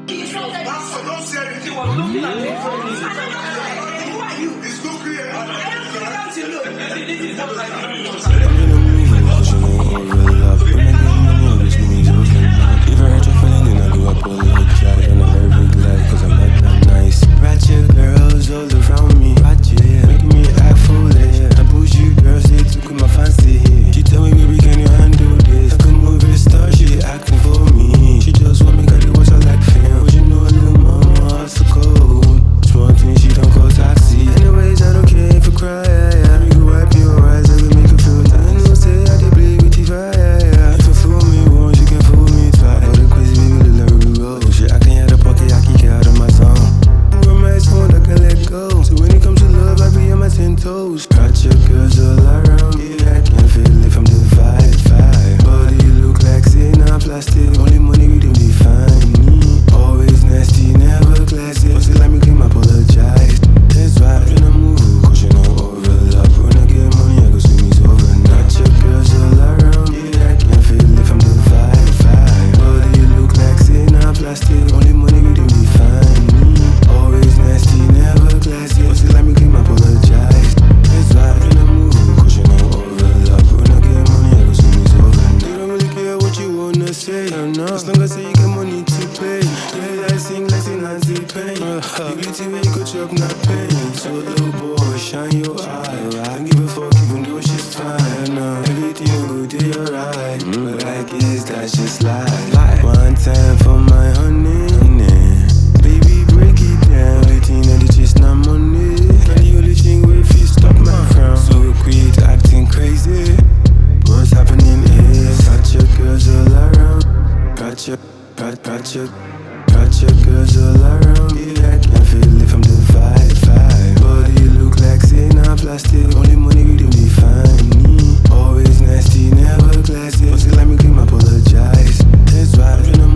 Don't say anything. Who are you? It's too clear. I don't to look. This is not like If I hurt your feeling, then I do apologize. And I'm very big life, cause I'm not that nice. Ratchet girls all around me. Ratchet, make me act foolish. I push you girls, they took my fancy. She tell me, baby, can you handle this? Like a movie star, she acting for me. She just want me, cause it was her like film. But you know, little mama, heart's so cold. Small thing, she don't call taxi. Anyways, I don't care if you cry. Yeah. You wipe your eyes, I can make you feel nice. I know, say I did play with the fire. Yeah. If you fool me once, you can fool me twice. But the crazy baby, look like Ruby Rose. Shit, I can hear the pocket, I can get out of my zone. When my sound, I can let go. So when it comes to love, I be on my 10 toes. Ratchet girls all around me, I can feel it from the vibe. Body look like say not plastic. Only money we don't define me. Always nasty, never classy. But still, let me claim, apologize. That's why I'm tryna move, cause you know overlap. When I get money, I go swing me over. Ratchet girls all around me, I can feel it from the vibe. Body look like say not plastic. Only money we don't define me. Always nasty, never classy. But still, let me claim, apologize. That's why I'm tryna move, cause you know overlap. When I get money, I go swing me over. They don't really care what you wanna say, no. As long as you get money to pay. Yeah, I sing like say Nancy Pain. The beauty where you go chop, not pain. So little boy, shine your eye. I don't give a fuck even though she's fine. Everything will go to your right. But I guess that's just life. One time for my honey. Baby, break it down. The thing that it's just not money. And the only thing where if you stop my frown. So quit acting crazy. What's happening is Ratchet girls all around. Ratchet girls all around. Yeah, I can feel it from the vibe. Body look like say not plastic. Only money we don't define me. Always nasty, never classy. But still, let me claim, apologize. That's why I'm tryna